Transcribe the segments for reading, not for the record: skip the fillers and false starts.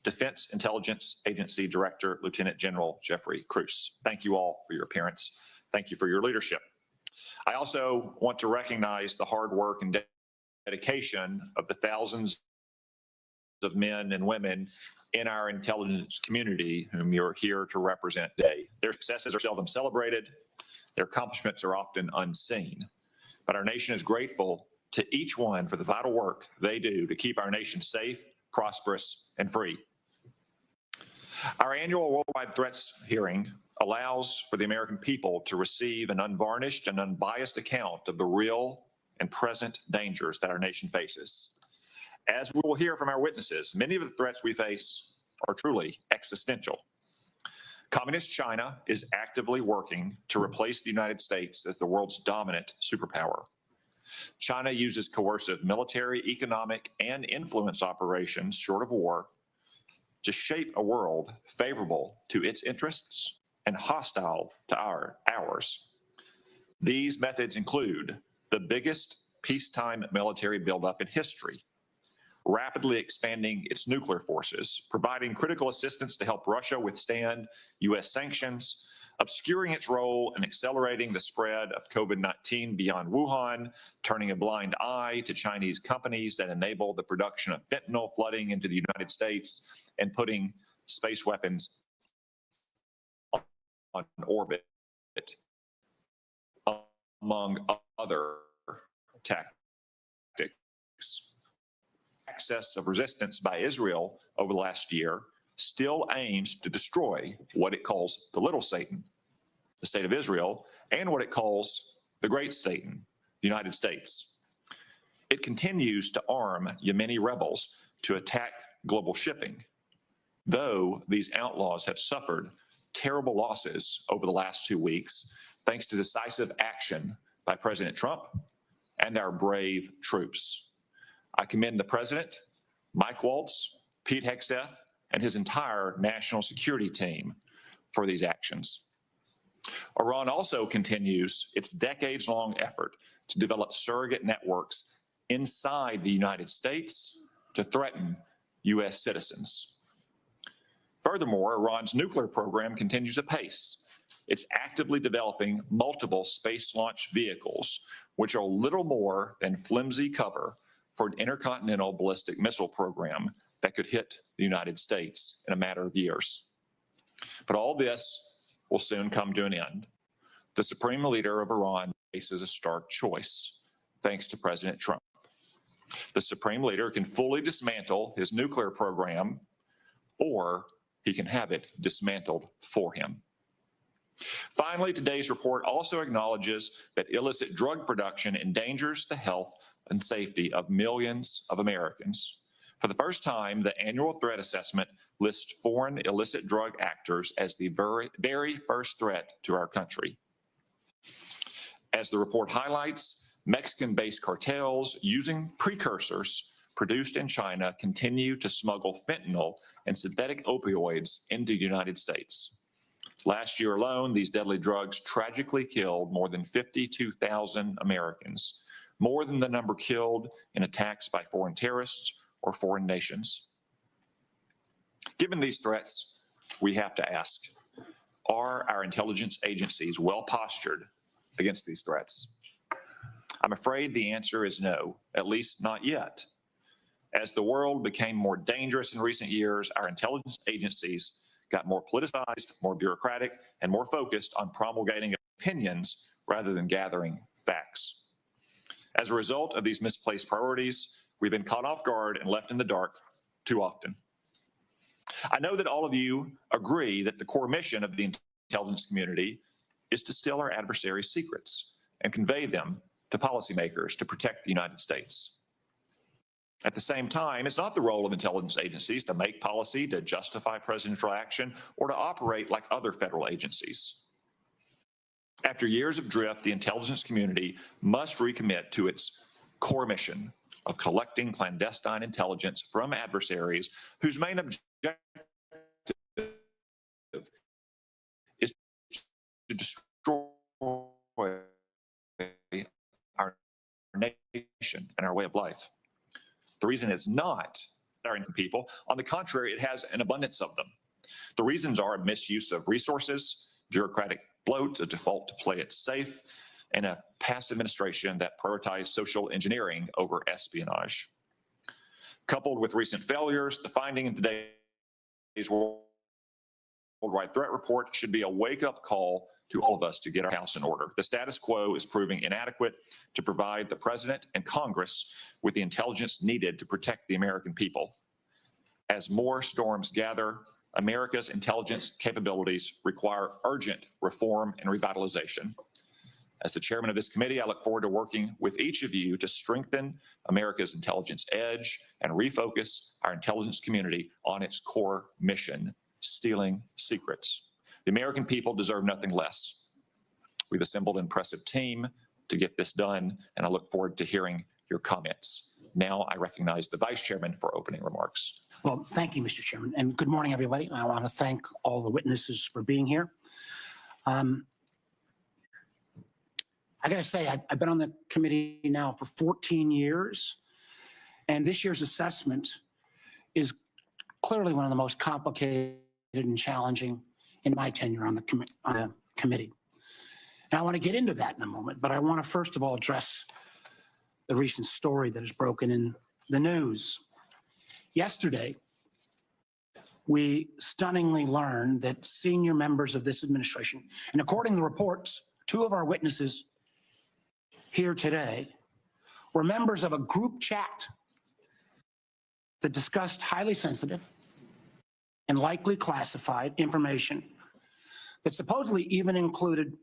Defense Intelligence Agency Director, Lieutenant General Jeffrey Cruz. Thank you all for your appearance. Thank you for your leadership. I also want to recognize the hard work and dedication of the thousands of men and women in our intelligence community whom you're here to represent today. Their successes are seldom celebrated. Their accomplishments are often unseen. But our nation is grateful to each one for the vital work they do to keep our nation safe, prosperous, and free. Our annual Worldwide Threats hearing allows for the American people to receive an unvarnished and unbiased account of the real and present dangers that our nation faces. As we will hear from our witnesses, many of the threats we face are truly existential. Communist China is actively working to replace the United States as the world's dominant superpower. China uses coercive military, economic, and influence operations, short of war, to shape a world favorable to its interests and hostile to ours. These methods include the biggest peacetime military buildup in history, rapidly expanding its nuclear forces, providing critical assistance to help Russia withstand U.S. sanctions, obscuring its role in accelerating the spread of COVID-19 beyond Wuhan, turning a blind eye to Chinese companies that enable the production of fentanyl flooding into the United States, and putting space weapons on orbit, among other tactics. Excess of resistance by Israel over the last year still aims to destroy what it calls the little Satan, the state of Israel, and what it calls the great Satan, the United States. It continues to arm Yemeni rebels to attack global shipping, though these outlaws have suffered terrible losses over the last 2 weeks, thanks to decisive action by President Trump and our brave troops. I commend the President, Mike Waltz, Pete Hegseth, and his entire national security team for these actions. Iran also continues its decades-long effort to develop surrogate networks inside the United States to threaten U.S. citizens. Furthermore, Iran's nuclear program continues apace. It's actively developing multiple space launch vehicles, which are little more than flimsy cover for an intercontinental ballistic missile program that could hit the United States in a matter of years. But all this will soon come to an end. The supreme leader of Iran faces a stark choice, thanks to President Trump. The supreme leader can fully dismantle his nuclear program, or he can have it dismantled for him. Finally, today's report also acknowledges that illicit drug production endangers the health and safety of millions of Americans. For the first time, the annual threat assessment lists foreign illicit drug actors as the very first threat to our country. As the report highlights, Mexican-based cartels using precursors produced in China continue to smuggle fentanyl and synthetic opioids into the United States. Last year alone, these deadly drugs tragically killed more than 52,000 Americans, more than the number killed in attacks by foreign terrorists or foreign nations. Given these threats, we have to ask, are our intelligence agencies well postured against these threats? I'm afraid the answer is no, at least not yet. As the world became more dangerous in recent years, our intelligence agencies got more politicized, more bureaucratic, and more focused on promulgating opinions rather than gathering facts. As a result of these misplaced priorities, we've been caught off guard and left in the dark too often. I know that all of you agree that the core mission of the intelligence community is to steal our adversaries' secrets and convey them to policymakers to protect the United States. At the same time, it's not the role of intelligence agencies to make policy, to justify presidential action, or to operate like other federal agencies. After years of drift, the intelligence community must recommit to its core mission of collecting clandestine intelligence from adversaries whose main objective is to destroy our nation and our way of life. The reason it's not our people. On the contrary, it has an abundance of them. The reasons are a misuse of resources, bureaucratic bloat, a default to play it safe, and a past administration that prioritized social engineering over espionage. Coupled with recent failures, the finding in today's Worldwide Threat Report should be a wake-up call to all of us to get our house in order. The status quo is proving inadequate to provide the president and Congress with the intelligence needed to protect the American people. As more storms gather, America's intelligence capabilities require urgent reform and revitalization. As the chairman of this committee, I look forward to working with each of you to strengthen America's intelligence edge and refocus our intelligence community on its core mission, stealing secrets. The American people deserve nothing less. We've assembled an impressive team to get this done, and I look forward to hearing your comments. Now I recognize the Vice Chairman for opening remarks. Well, thank you, Mr. Chairman, and good morning, everybody. I want to thank all the witnesses for being here. I got to say, I've been on the committee now for 14 years, and this year's assessment is clearly one of the most complicated and challenging in my tenure on the committee. And I want to get into that in a moment, but I want to first of all address the recent story that has broken in the news. Yesterday, we stunningly learned that senior members of this administration, and according to reports, two of our witnesses here today were members of a group chat that discussed highly sensitive and likely classified information that supposedly even included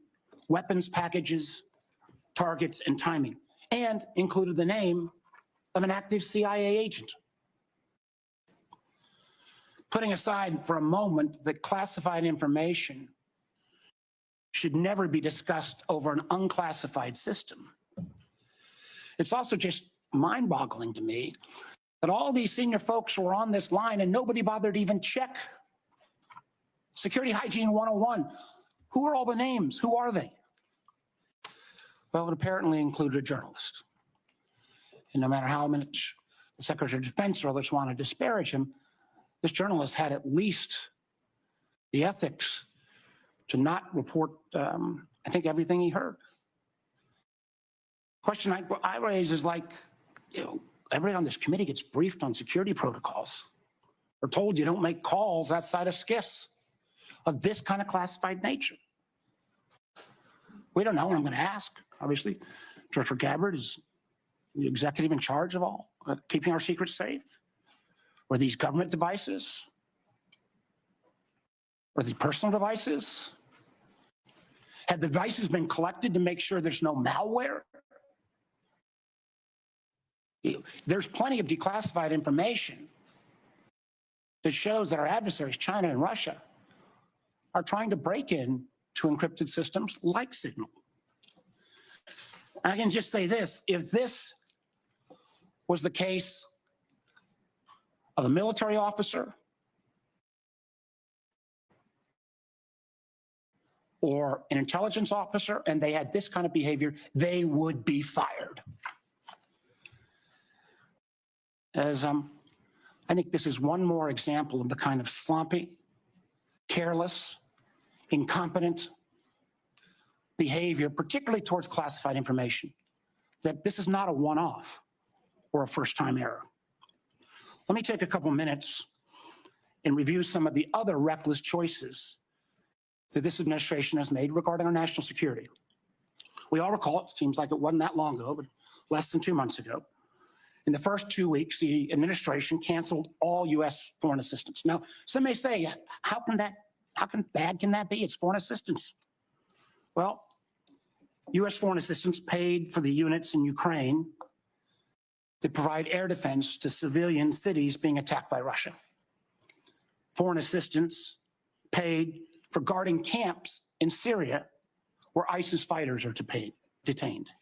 weapons packages, targets, and timing, and included the name of an active CIA agent. Putting aside for a moment that classified information should never be discussed over an unclassified system, it's also just mind-boggling to me that all these senior folks were on this line and nobody bothered to even check Security Hygiene 101. Who are all the names? Who are they? Well, it apparently included a journalist. And no matter how much the Secretary of Defense or others want to disparage him, this journalist had at least the ethics to not report, I think, everything he heard. Question I raise is like, everybody on this committee gets briefed on security protocols. We're told you don't make calls outside of SCIFs of this kind of classified nature. We don't know, and I'm going to ask. Obviously, Director Gabbard is the executive in charge of all keeping our secrets safe. Were these government devices? Were they personal devices? Had the devices been collected to make sure there's no malware? There's plenty of declassified information that shows that our adversaries, China and Russia, are trying to break in to encrypted systems like Signal. I can just say this, if this was the case of a military officer or an intelligence officer and they had this kind of behavior, they would be fired. As I think this is one more example of the kind of sloppy, careless, incompetent behavior, particularly towards classified information, that this is not a one-off or a first-time error. Let me take a couple minutes and review some of the other reckless choices that this administration has made regarding our national security. We all recall, it seems like it wasn't that long ago, but less than 2 months ago, in the first 2 weeks, the administration canceled all U.S. foreign assistance. Now, some may say, how bad can that be? It's foreign assistance. Well, U.S. foreign assistance paid for the units in Ukraine that provide air defense to civilian cities being attacked by Russia. Foreign assistance paid for guarding camps in Syria where ISIS fighters are detained.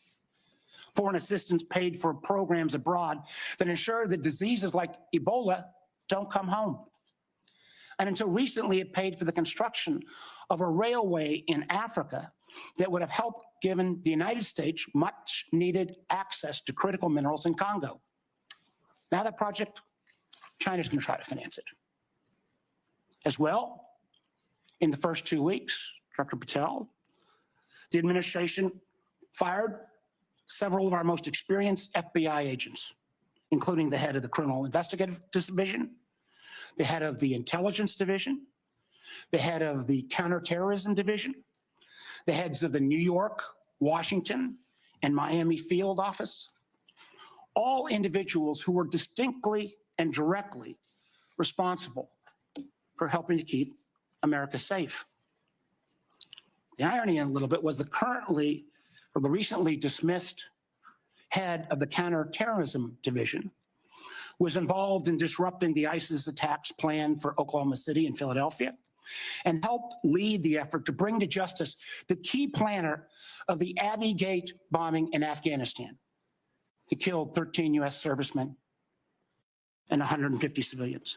Foreign assistance paid for programs abroad that ensure that diseases like Ebola don't come home. And until recently, it paid for the construction of a railway in Africa that would have helped given the United States much needed access to critical minerals in Congo. Now that project China's going to try to finance it. As well, in the first 2 weeks, Dr. Patel, the administration fired several of our most experienced FBI agents, including the head of the Criminal Investigative Division, the head of the Intelligence Division, the head of the Counterterrorism Division, the heads of the New York, Washington, and Miami field office, all individuals who were distinctly and directly responsible for helping to keep America safe. The irony in a little bit was the recently dismissed head of the Counterterrorism Division was involved in disrupting the ISIS attacks planned for Oklahoma City and Philadelphia, and helped lead the effort to bring to justice the key planner of the Abbey Gate bombing in Afghanistan that killed 13 U.S. servicemen and 150 civilians.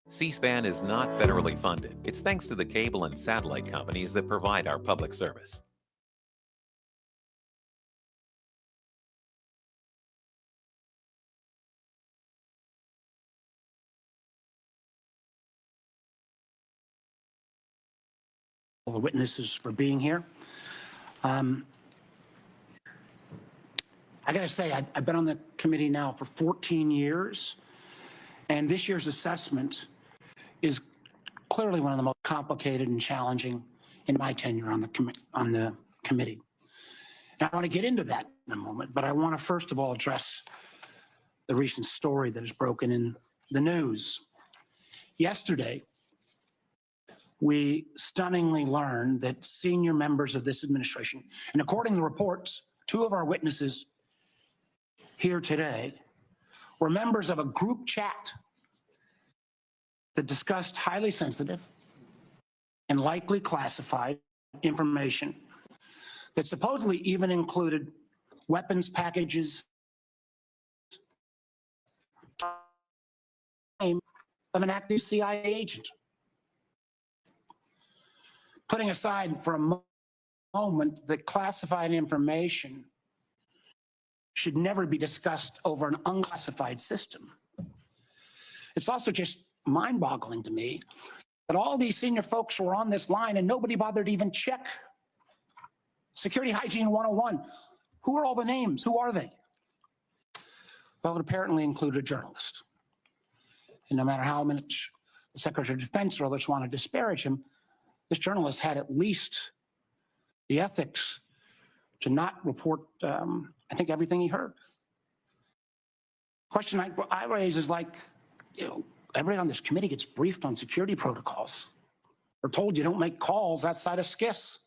C-SPAN is not federally funded. It's thanks to the cable and satellite companies that provide our public service. All the witnesses for being here. I got to say, I've been on the committee now for 14 years, and this year's assessment is clearly one of the most complicated and challenging in my tenure on the committee. And I want to get into that in a moment, but I want to first of all address the recent story that has broken in the news. Yesterday, we stunningly learned that senior members of this administration, and according to reports, 2 of our witnesses here today were members of a group chat that discussed highly sensitive and likely classified information that supposedly even included weapons packages of an active CIA agent. Putting aside for a moment that classified information should never be discussed over an unclassified system, it's also just mind-boggling to me that all these senior folks were on this line and nobody bothered to even check Security Hygiene 101. Who are all the names? Who are they? Well, it apparently included a journalist. And no matter how much the Secretary of Defense or others want to disparage him, this journalist had at least the ethics to not report, I think, everything he heard. Question I raise is like, everybody on this committee gets briefed on security protocols. We're told you don't make calls outside of SCIFs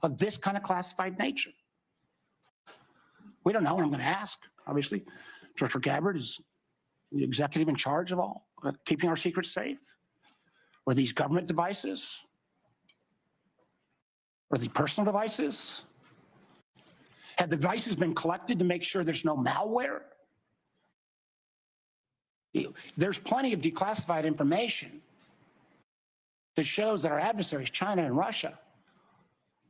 of this kind of classified nature. We don't know, and I'm going to ask, obviously. Director Gabbard is the executive in charge of all, keeping our secrets safe. Were these government devices? Were they personal devices? Have the devices been collected to make sure there's no malware? There's plenty of declassified information that shows that our adversaries, China and Russia,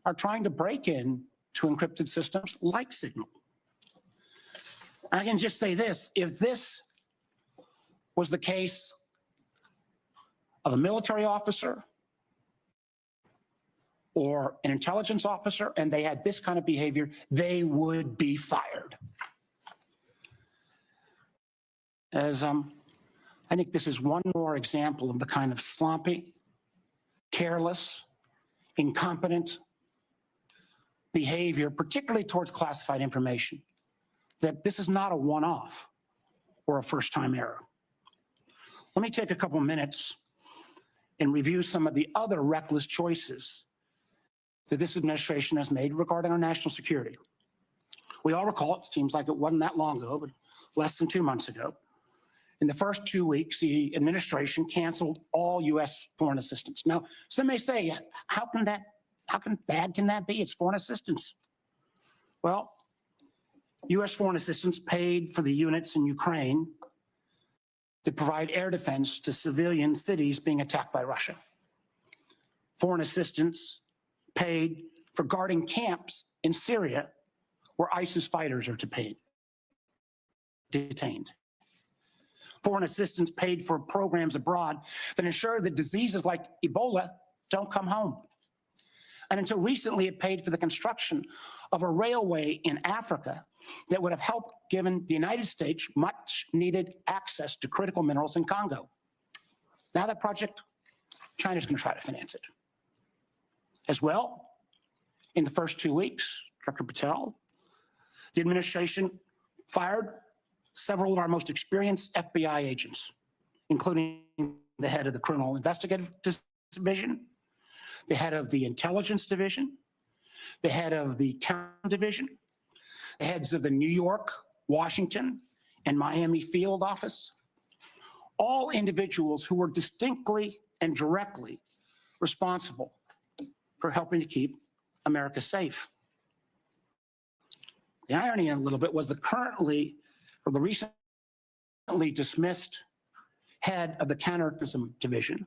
are trying to break in to encrypted systems like Signal. I can just say this, if this was the case of a military officer or an intelligence officer and they had this kind of behavior, they would be fired. I think this is one more example of the kind of sloppy, careless, incompetent behavior, particularly towards classified information, that this is not a one-off or a first-time error. Let me take a couple minutes and review some of the other reckless choices that this administration has made regarding our national security. We all recall, it seems like it wasn't that long ago, but less than 2 months ago, in the first 2 weeks, the administration canceled all U.S. foreign assistance. Now, some may say, how bad can that be? It's foreign assistance. Well, U.S. foreign assistance paid for the units in Ukraine that provide air defense to civilian cities being attacked by Russia. foreign assistance paid for guarding camps in Syria where ISIS fighters are detained. Foreign assistance paid for programs abroad that ensure that diseases like Ebola don't come home. And until recently, it paid for the construction of a railway in Africa that would have helped given the United States much needed access to critical minerals in Congo. Now that project, China's going to try to finance it. As well, in the first 2 weeks, Dr. Patel, the administration fired several of our most experienced FBI agents, including the head of the Criminal Investigative Division, the head of the Intelligence Division, the head of the Counter Division, the heads of the New York, Washington, and Miami field office, all individuals who were distinctly and directly responsible for helping to keep America safe. The irony a little bit was the recently dismissed head of the Counterterrorism Division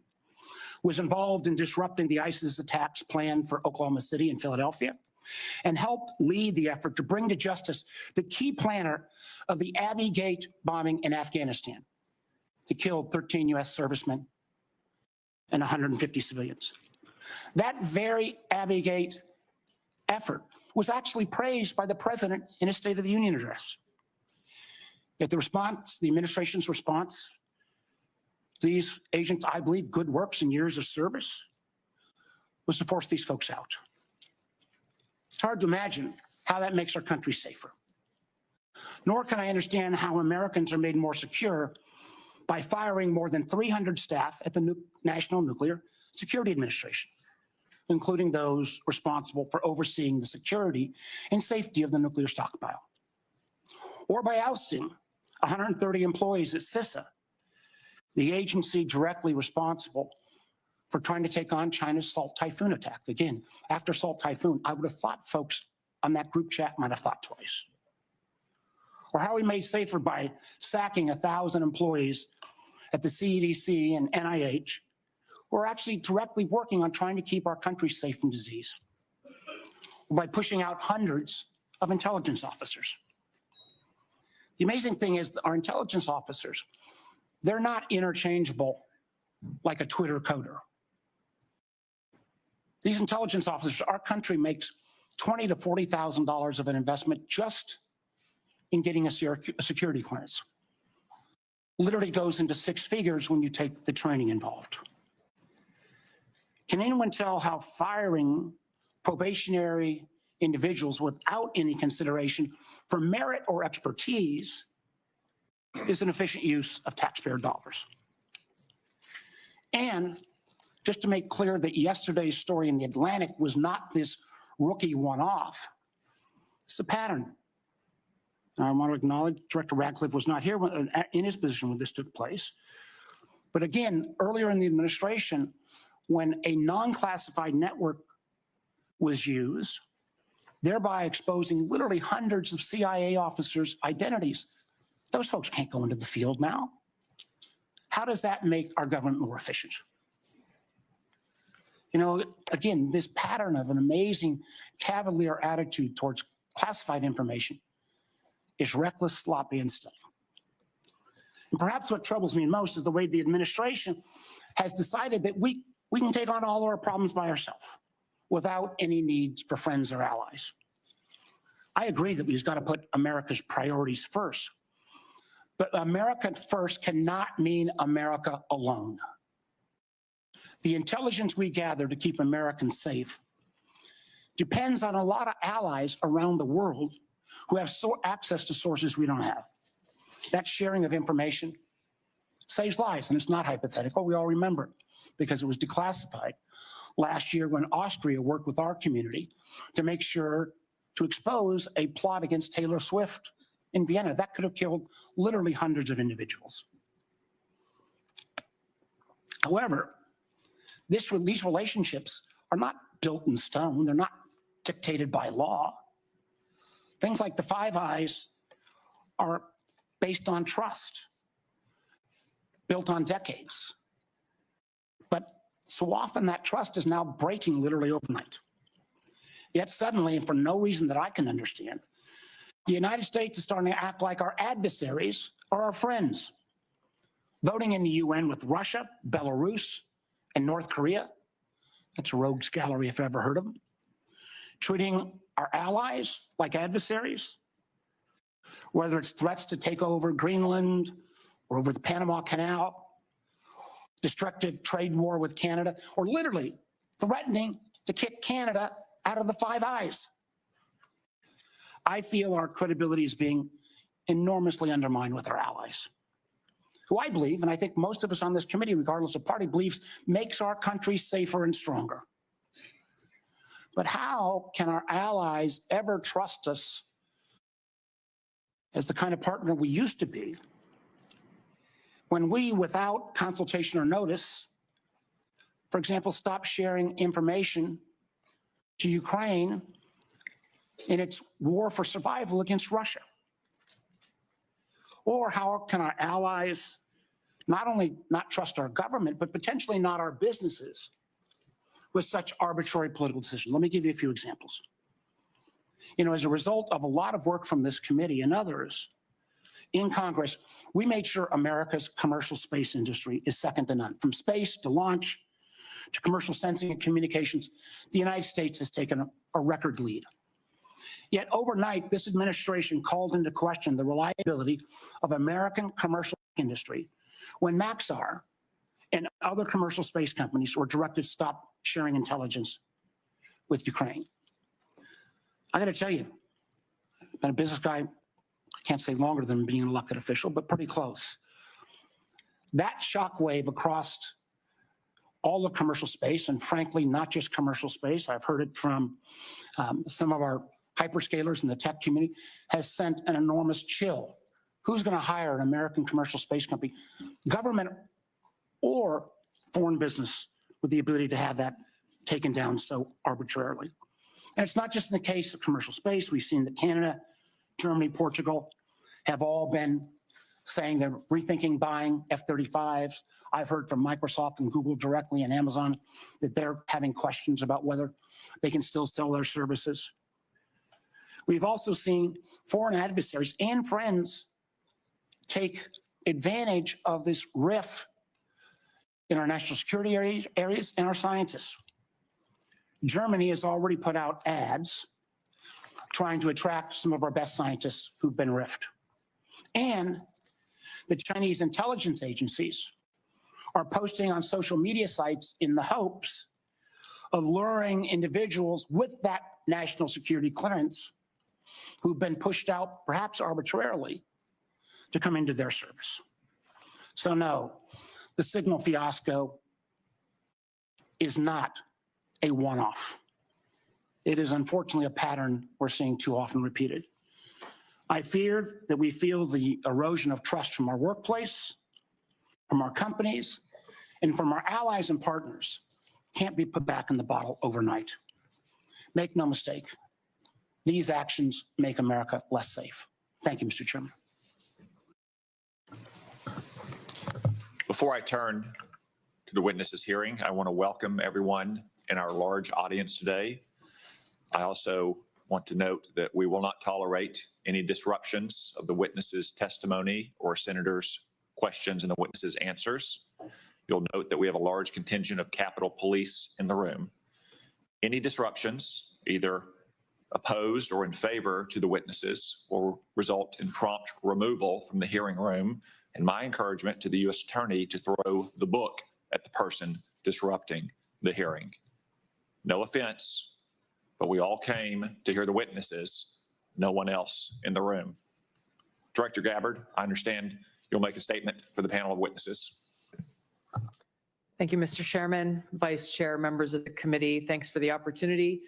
was involved in disrupting the ISIS attacks planned for Oklahoma City and Philadelphia, and helped lead the effort to bring to justice the key planner of the Abbey Gate bombing in Afghanistan that killed 13 U.S. servicemen and 150 civilians. That very Abbey Gate effort was actually praised by the president in his State of the Union address. Yet the administration's response to these agents, I believe, good works and years of service, was to force these folks out. It's hard to imagine how that makes our country safer. Nor can I understand how Americans are made more secure by firing more than 300 staff at the National Nuclear Security Administration, including those responsible for overseeing the security and safety of the nuclear stockpile. Or by ousting 130 employees at CISA, the agency directly responsible for trying to take on China's Salt Typhoon attack. Again, after Salt Typhoon, I would have thought folks on that group chat might have thought twice. Or how we made safer by sacking 1,000 employees at the CDC and NIH who are actually directly working on trying to keep our country safe from disease. Or by pushing out hundreds of intelligence officers. The amazing thing is that our intelligence officers, they're not interchangeable like a Twitter coder. These intelligence officers, our country makes $20,000 to $40,000 of an investment just in getting a security clearance. Literally goes into six figures when you take the training involved. Can anyone tell how firing probationary individuals without any consideration for merit or expertise is an efficient use of taxpayer dollars? And just to make clear that yesterday's story in the Atlantic was not this rookie one-off, it's a pattern. Now, I want to acknowledge Director Radcliffe was not here in his position when this took place. But again, earlier in the administration, when a non-classified network was used, thereby exposing literally hundreds of CIA officers' identities, those folks can't go into the field now. How does that make our government more efficient? You know, again, this pattern of an amazing cavalier attitude towards classified information is reckless, sloppy, and stunning. And perhaps what troubles me most is the way the administration has decided that we can take on all our problems by ourselves without any needs for friends or allies. I agree that we've got to put America's priorities first, but America first cannot mean America alone. The intelligence we gather to keep Americans safe depends on a lot of allies around the world who have access to sources we don't have. That sharing of information saves lives, and it's not hypothetical. We all remember it because it was declassified last year when Austria worked with our community to make sure to expose a plot against Taylor Swift in Vienna. That could have killed literally hundreds of individuals. However, these relationships are not built in stone. They're not dictated by law. Things like the Five Eyes are based on trust, built on decades. But so often that trust is now breaking literally overnight. Yet suddenly, and for no reason that I can understand, the United States is starting to act like our adversaries are our friends. Voting in the UN with Russia, Belarus, and North Korea, that's a rogues gallery if I've ever heard of them. Treating our allies like adversaries, whether it's threats to take over Greenland or over the Panama Canal, destructive trade war with Canada, or literally threatening to kick Canada out of the Five Eyes. I feel our credibility is being enormously undermined with our allies, who I believe, and I think most of us on this committee, regardless of party, believes makes our country safer and stronger. But how can our allies ever trust us as the kind of partner we used to be when we, without consultation or notice, for example, stop sharing information to Ukraine in its war for survival against Russia? Or how can our allies not only not trust our government, but potentially not our businesses with such arbitrary political decisions? Let me give you a few examples. As a result of a lot of work from this committee and others in Congress, we made sure America's commercial space industry is second to none. From space to launch to commercial sensing and communications, the United States has taken a record lead. Yet overnight, this administration called into question the reliability of American commercial industry when Maxar and other commercial space companies were directed to stop sharing intelligence with Ukraine. I got to tell you, I've been a business guy, I can't say longer than being an elected official, but pretty close. That shockwave across all of commercial space, and frankly, not just commercial space, I've heard it from some of our hyperscalers in the tech community, has sent an enormous chill. Who's going to hire an American commercial space company, government or foreign business, with the ability to have that taken down so arbitrarily? And it's not just in the case of commercial space. We've seen that Canada, Germany, Portugal have all been saying they're rethinking buying F-35s. I've heard from Microsoft and Google directly and Amazon that they're having questions about whether they can still sell their services. We've also seen foreign adversaries and friends take advantage of this rift in our national security areas and our scientists. Germany has already put out ads trying to attract some of our best scientists who've been riffed. And the Chinese intelligence agencies are posting on social media sites in the hopes of luring individuals with that national security clearance who've been pushed out, perhaps arbitrarily, to come into their service. So no, the signal fiasco is not a one-off. It is unfortunately a pattern we're seeing too often repeated. I fear that we feel the erosion of trust from our workplace, from our companies, and from our allies and partners can't be put back in the bottle overnight. Make no mistake, these actions make America less safe. Thank you, Mr. Chairman. Before I turn to the witnesses hearing, I want to welcome everyone in our large audience today. I also want to note that we will not tolerate any disruptions of the witnesses' testimony or senators' questions and the witnesses' answers. You'll note that we have a large contingent of Capitol Police in the room. Any disruptions, either opposed or in favor to the witnesses, will result in prompt removal from the hearing room, and my encouragement to the U.S. Attorney to throw the book at the person disrupting the hearing. No offense, but we all came to hear the witnesses, no one else in the room. Director Gabbard, I understand you'll make a statement for the panel of witnesses. Thank you, Mr. Chairman, Vice Chair, members of the committee. Thanks for the opportunity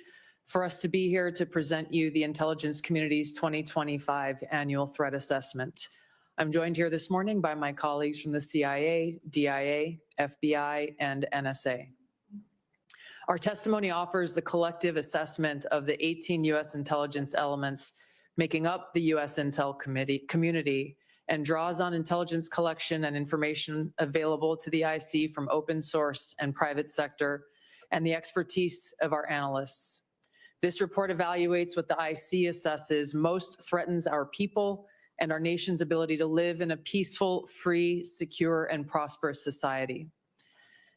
for us to be here to present you the intelligence community's 2025 annual threat assessment. I'm joined here this morning by my colleagues from the CIA, DIA, FBI, and NSA. Our testimony offers the collective assessment of the 18 U.S. intelligence elements making up the U.S. Intel community and draws on intelligence collection and information available to the IC from open source and private sector and the expertise of our analysts. This report evaluates what the IC assesses most threatens our people and our nation's ability to live in a peaceful, free, secure, and prosperous society.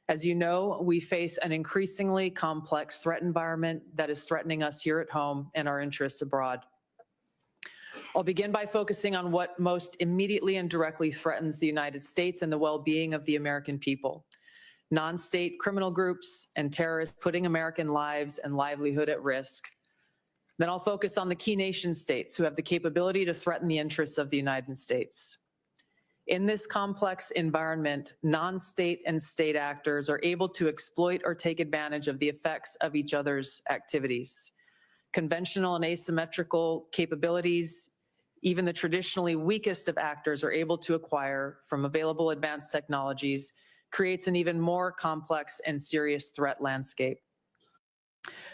As you know, we face an increasingly complex threat environment that is threatening us here at home and our interests abroad. I'll begin by focusing on what most immediately and directly threatens the United States and the well-being of the American people: non-state criminal groups and terrorists putting American lives and livelihood at risk. Then I'll focus on the key nation states who have the capability to threaten the interests of the United States. In this complex environment, non-state and state actors are able to exploit or take advantage of the effects of each other's activities. Conventional and asymmetrical capabilities, even the traditionally weakest of actors are able to acquire from available advanced technologies, creates an even more complex and serious threat landscape.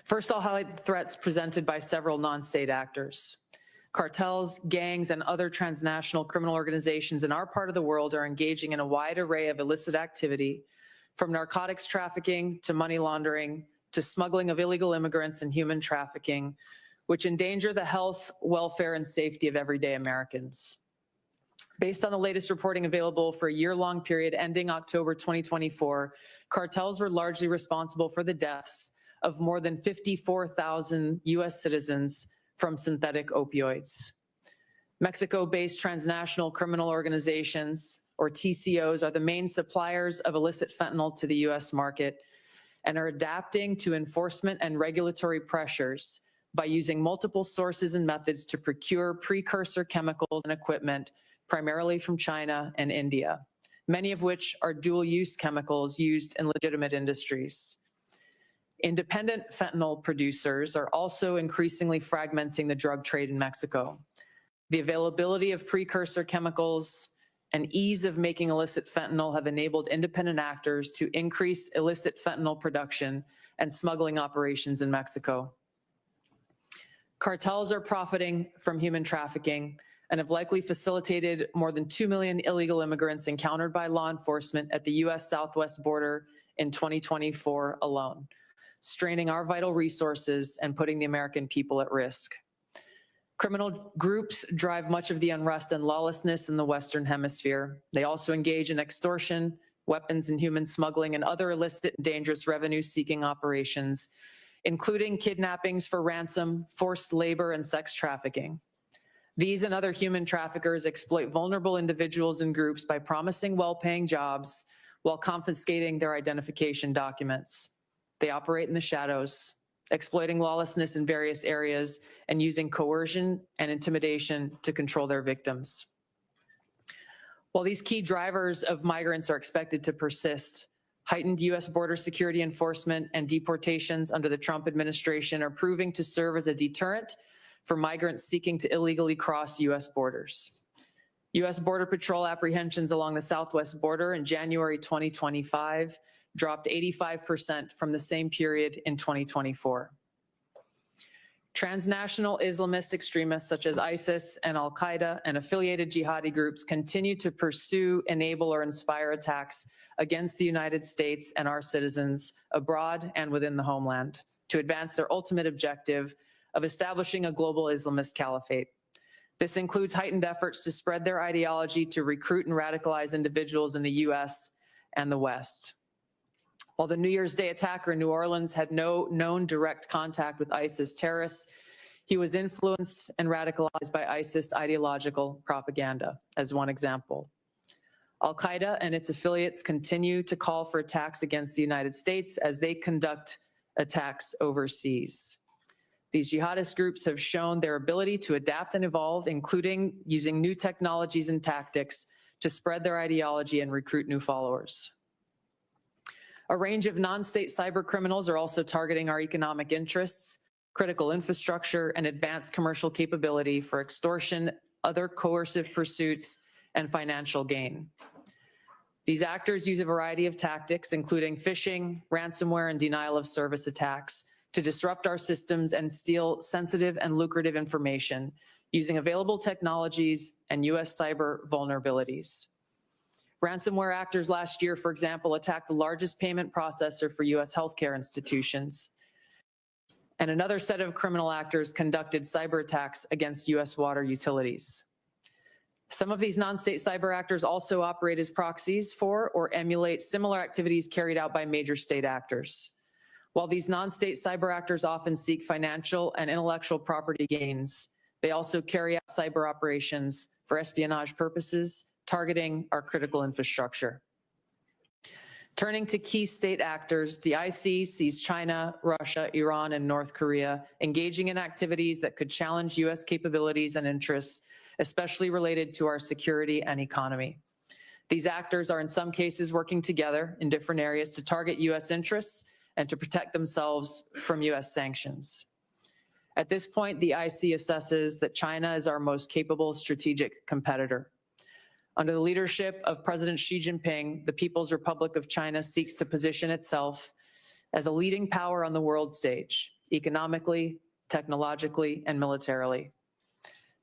First, I'll highlight the threats presented by several non-state actors. Cartels, gangs, and other transnational criminal organizations in our part of the world are engaging in a wide array of illicit activity, from narcotics trafficking to money laundering to smuggling of illegal immigrants and human trafficking, which endanger the health, welfare, and safety of everyday Americans. Based on the latest reporting available for a year-long period ending October 2024, cartels were largely responsible for the deaths of more than 54,000 U.S. citizens from synthetic opioids. Mexico-based transnational criminal organizations, or TCOs, are the main suppliers of illicit fentanyl to the U.S. market and are adapting to enforcement and regulatory pressures by using multiple sources and methods to procure precursor chemicals and equipment, primarily from China and India, many of which are dual-use chemicals used in legitimate industries. Independent fentanyl producers are also increasingly fragmenting the drug trade in Mexico. The availability of precursor chemicals and ease of making illicit fentanyl have enabled independent actors to increase illicit fentanyl production and smuggling operations in Mexico. Cartels are profiting from human trafficking and have likely facilitated more than 2 million illegal immigrants encountered by law enforcement at the U.S. southwest border in 2024 alone, straining our vital resources and putting the American people at risk. Criminal groups drive much of the unrest and lawlessness in the Western Hemisphere. They also engage in extortion, weapons and human smuggling, and other illicit and dangerous revenue-seeking operations, including kidnappings for ransom, forced labor, and sex trafficking. These and other human traffickers exploit vulnerable individuals and groups by promising well-paying jobs while confiscating their identification documents. They operate in the shadows, exploiting lawlessness in various areas and using coercion and intimidation to control their victims. While these key drivers of migrants are expected to persist, heightened U.S. border security enforcement and deportations under the Trump administration are proving to serve as a deterrent for migrants seeking to illegally cross U.S. borders. U.S. Border Patrol apprehensions along the southwest border in January 2025 dropped 85% from the same period in 2024. Transnational Islamist extremists such as ISIS and Al-Qaeda and affiliated jihadi groups continue to pursue, enable, or inspire attacks against the United States and our citizens abroad and within the homeland to advance their ultimate objective of establishing a global Islamist caliphate. This includes heightened efforts to spread their ideology to recruit and radicalize individuals in the U.S. and the West. While the New Year's Day attacker in New Orleans had no known direct contact with ISIS terrorists, he was influenced and radicalized by ISIS ideological propaganda, as one example. Al-Qaeda and its affiliates continue to call for attacks against the United States as they conduct attacks overseas. These jihadist groups have shown their ability to adapt and evolve, including using new technologies and tactics to spread their ideology and recruit new followers. A range of non-state cyber criminals are also targeting our economic interests, critical infrastructure, and advanced commercial capability for extortion, other coercive pursuits, and financial gain. These actors use a variety of tactics, including phishing, ransomware, and denial of service attacks, to disrupt our systems and steal sensitive and lucrative information, using available technologies and US cyber vulnerabilities. Ransomware actors last year, for example, attacked the largest payment processor for US healthcare institutions. And another set of criminal actors conducted cyber attacks against US water utilities. Some of these non-state cyber actors also operate as proxies for or emulate similar activities carried out by major state actors. While these non-state cyber actors often seek financial and intellectual property gains, they also carry out cyber operations for espionage purposes, targeting our critical infrastructure. Turning to key state actors, the IC sees China, Russia, Iran, and North Korea engaging in activities that could challenge US capabilities and interests, especially related to our security and economy. These actors are in some cases working together in different areas to target US interests and to protect themselves from US sanctions. At this point, the IC assesses that China is our most capable strategic competitor. Under the leadership of President Xi Jinping, the People's Republic of China seeks to position itself as a leading power on the world stage, economically, technologically, and militarily.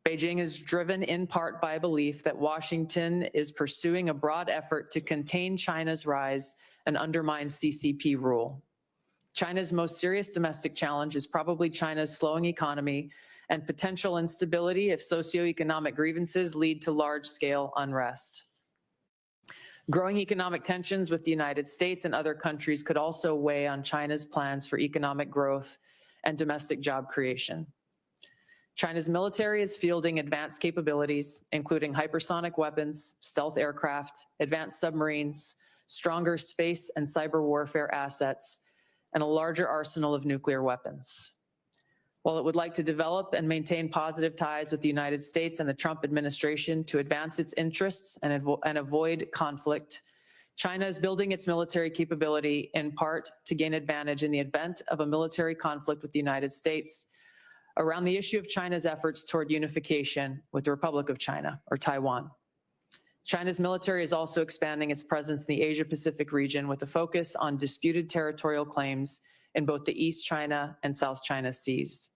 Beijing is driven in part by a belief that Washington is pursuing a broad effort to contain China's rise and undermine CCP rule. China's most serious domestic challenge is probably China's slowing economy and potential instability if socioeconomic grievances lead to large-scale unrest. Growing economic tensions with the United States and other countries could also weigh on China's plans for economic growth and domestic job creation. China's military is fielding advanced capabilities, including hypersonic weapons, stealth aircraft, advanced submarines, stronger space and cyber warfare assets, and a larger arsenal of nuclear weapons. While it would like to develop and maintain positive ties with the United States and the Trump administration to advance its interests and avoid conflict, China is building its military capability in part to gain advantage in the event of a military conflict with the United States around the issue of China's efforts toward unification with the Republic of China, or Taiwan. China's military is also expanding its presence in the Asia-Pacific region with a focus on disputed territorial claims in both the East China and South China Seas.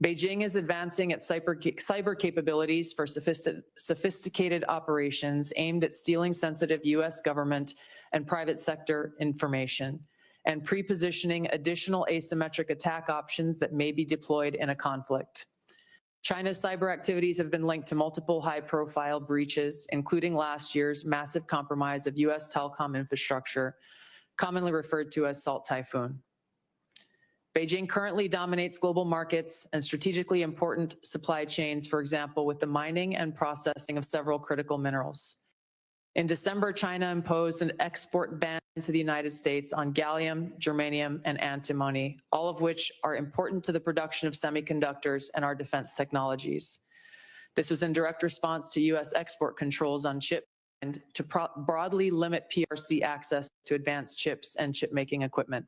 Beijing is advancing its cyber capabilities for sophisticated operations aimed at stealing sensitive US government and private sector information and pre-positioning additional asymmetric attack options that may be deployed in a conflict. China's cyber activities have been linked to multiple high-profile breaches, including last year's massive compromise of US telecom infrastructure, commonly referred to as Salt Typhoon. Beijing currently dominates global markets and strategically important supply chains, for example, with the mining and processing of several critical minerals. In December, China imposed an export ban to the United States on gallium, germanium, and antimony, all of which are important to the production of semiconductors and our defense technologies. This was in direct response to US export controls on chips and to broadly limit PRC access to advanced chips and chip-making equipment.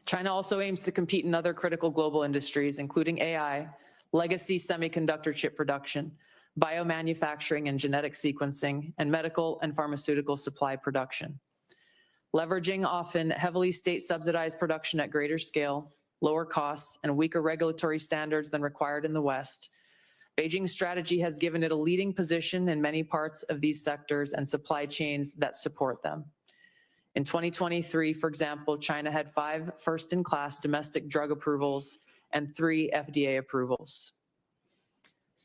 China also aims to compete in other critical global industries, including AI, legacy semiconductor chip production, biomanufacturing and genetic sequencing, and medical and pharmaceutical supply production. Leveraging often heavily state-subsidized production at greater scale, lower costs, and weaker regulatory standards than required in the West, Beijing's strategy has given it a leading position in many parts of these sectors and supply chains that support them. In 2023, for example, China had 5 first-in-class domestic drug approvals and 3 FDA approvals.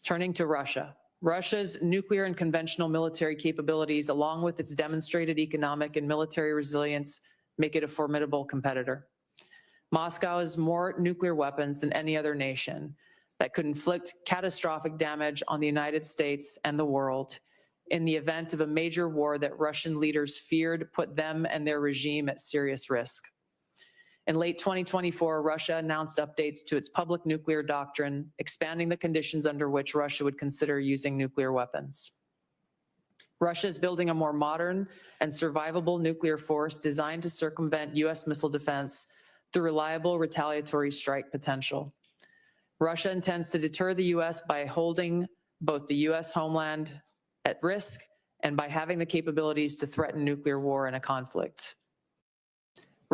Turning to Russia. Russia's nuclear and conventional military capabilities, along with its demonstrated economic and military resilience, make it a formidable competitor. Moscow has more nuclear weapons than any other nation that could inflict catastrophic damage on the United States and the world in the event of a major war that Russian leaders feared put them and their regime at serious risk. In late 2024, Russia announced updates to its public nuclear doctrine, expanding the conditions under which Russia would consider using nuclear weapons. Russia is building a more modern and survivable nuclear force designed to circumvent US missile defense through reliable retaliatory strike potential. Russia intends to deter the US by holding both the US homeland at risk and by having the capabilities to threaten nuclear war in a conflict.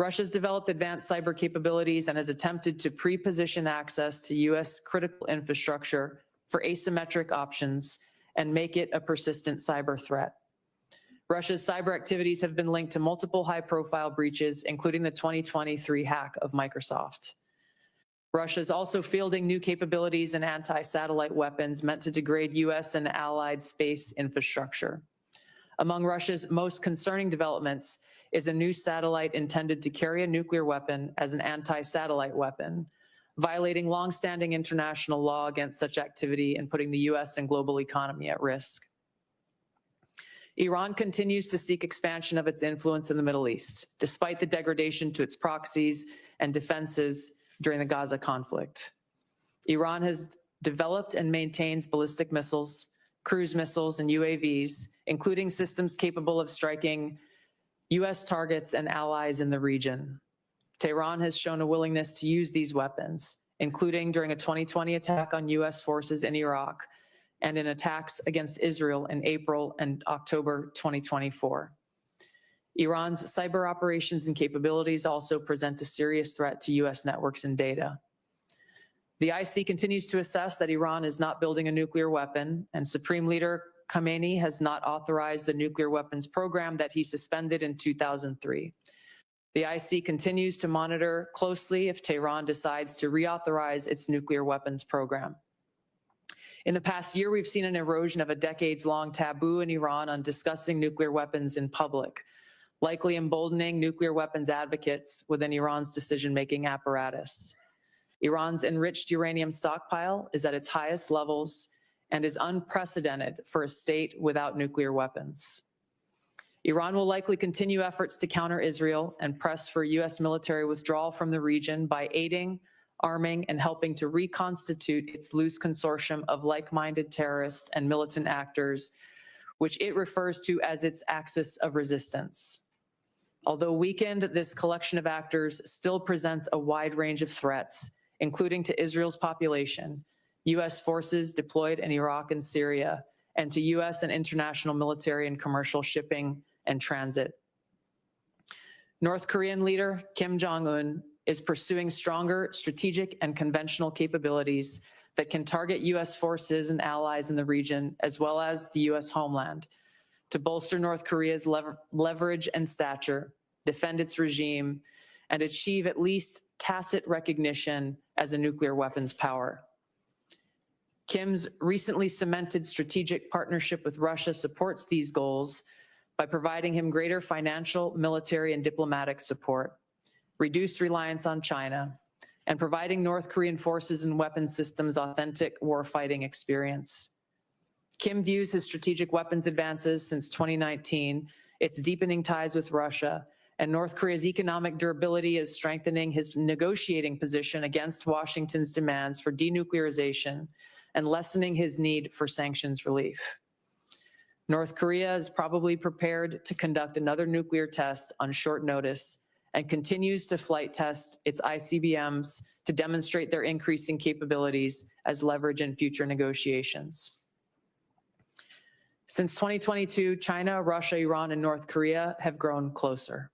Russia's developed advanced cyber capabilities and has attempted to pre-position access to U.S. critical infrastructure for asymmetric options and make it a persistent cyber threat. Russia's cyber activities have been linked to multiple high-profile breaches, including the 2023 hack of Microsoft. Russia is also fielding new capabilities in anti-satellite weapons meant to degrade U.S. and allied space infrastructure. Among Russia's most concerning developments is a new satellite intended to carry a nuclear weapon as an anti-satellite weapon, violating long-standing international law against such activity and putting the U.S. and global economy at risk. Iran continues to seek expansion of its influence in the Middle East, despite the degradation to its proxies and defenses during the Gaza conflict. Iran has developed and maintains ballistic missiles, cruise missiles, and UAVs, including systems capable of striking U.S. targets and allies in the region. Tehran has shown a willingness to use these weapons, including during a 2020 attack on U.S. forces in Iraq and in attacks against Israel in April and October 2024. Iran's cyber operations and capabilities also present a serious threat to U.S. networks and data. The IC continues to assess that Iran is not building a nuclear weapon, and Supreme Leader Khamenei has not authorized the nuclear weapons program that he suspended in 2003. The IC continues to monitor closely if Tehran decides to reauthorize its nuclear weapons program. In the past year, we've seen an erosion of a decades-long taboo in Iran on discussing nuclear weapons in public, likely emboldening nuclear weapons advocates within Iran's decision-making apparatus. Iran's enriched uranium stockpile is at its highest levels and is unprecedented for a state without nuclear weapons. Iran will likely continue efforts to counter Israel and press for U.S. military withdrawal from the region by aiding, arming, and helping to reconstitute its loose consortium of like-minded terrorists and militant actors, which it refers to as its axis of resistance. Although weakened, this collection of actors still presents a wide range of threats, including to Israel's population, U.S. forces deployed in Iraq and Syria, and to U.S. and international military and commercial shipping and transit. North Korean leader Kim Jong-un is pursuing stronger strategic and conventional capabilities that can target U.S. forces and allies in the region, as well as the U.S. homeland, to bolster North Korea's leverage and stature, defend its regime, and achieve at least tacit recognition as a nuclear weapons power. Kim's recently cemented strategic partnership with Russia supports these goals by providing him greater financial, military, and diplomatic support, reduced reliance on China, and providing North Korean forces and weapons systems authentic warfighting experience. Kim views his strategic weapons advances since 2019, its deepening ties with Russia, and North Korea's economic durability is strengthening his negotiating position against Washington's demands for denuclearization and lessening his need for sanctions relief. North Korea is probably prepared to conduct another nuclear test on short notice and continues to flight test its ICBMs to demonstrate their increasing capabilities as leverage in future negotiations. Since 2022, China, Russia, Iran, and North Korea have grown closer.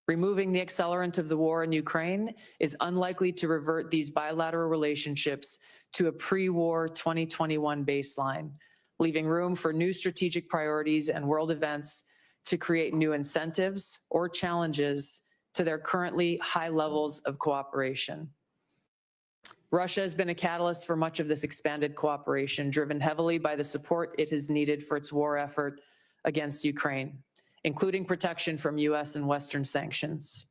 Removing the accelerant of the war in Ukraine is unlikely to revert these bilateral relationships to a pre-war 2021 baseline, leaving room for new strategic priorities and world events to create new incentives or challenges to their currently high levels of cooperation. Russia has been a catalyst for much of this expanded cooperation, driven heavily by the support it has needed for its war effort against Ukraine, including protection from U.S. and Western sanctions.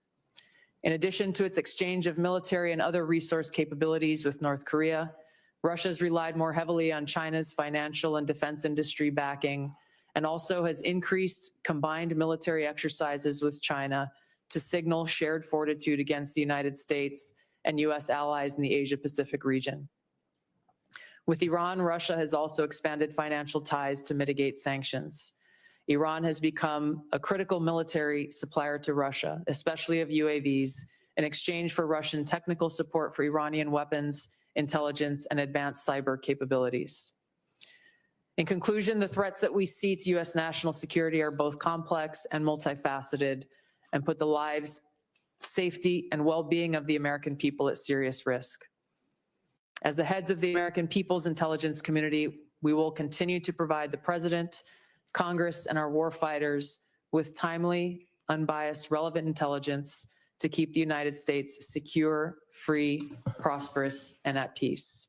In addition to its exchange of military and other resource capabilities with North Korea, Russia has relied more heavily on China's financial and defense industry backing, and also has increased combined military exercises with China to signal shared fortitude against the United States and U.S. allies in the Asia-Pacific region. With Iran, Russia has also expanded financial ties to mitigate sanctions. Iran has become a critical military supplier to Russia, especially of UAVs, in exchange for Russian technical support for Iranian weapons, intelligence, and advanced cyber capabilities. In conclusion, the threats that we see to U.S. national security are both complex and multifaceted and put the lives safety, and well-being of the American people at serious risk. As the heads of the American people's intelligence community, we will continue to provide the President, Congress, and our warfighters with timely, unbiased, relevant intelligence to keep the United States secure, free, prosperous, and at peace.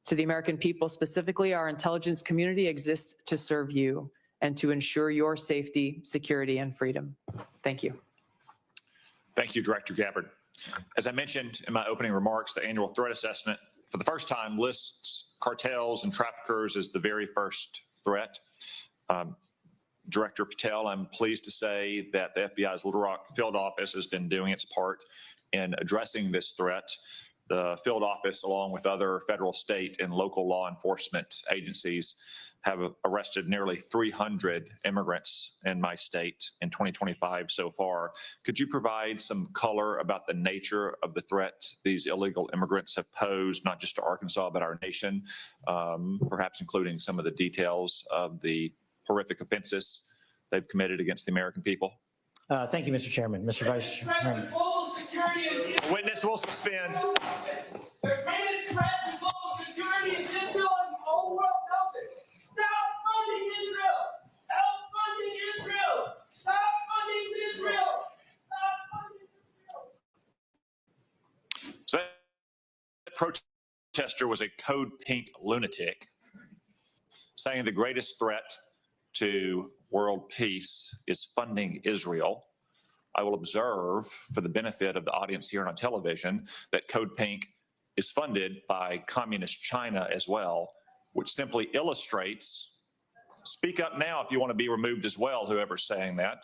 To the American people specifically, our intelligence community exists to serve you and to ensure your safety, security, and freedom. Thank you. Thank you, Director Gabbard. As I mentioned in my opening remarks, the annual threat assessment for the first time lists cartels and traffickers as the very first threat. Director Patel, I'm pleased to say that the FBI's Little Rock field office has been doing its part in addressing this threat. The field office, along with other federal, state, and local law enforcement agencies, have arrested nearly 300 immigrants in my state in 2025 so far. Could you provide some color about the nature of the threat these illegal immigrants have posed, not just to Arkansas, but our nation, perhaps including some of the details of the horrific offenses they've committed against the American people? Thank you, Mr. Chairman. Mr. Vice Chairman. Witness will suspend. The greatest threat to global security is Israel, and the whole world knows it. Stop funding Israel! Stop funding Israel! Stop funding Israel! Stop funding Israel! So that protester was a code pink lunatic, saying the greatest threat to world peace is funding Israel. I will observe, for the benefit of the audience here on television, that Code Pink is funded by communist China as well, which simply illustrates, speak up now if you want to be removed as well, whoever's saying that.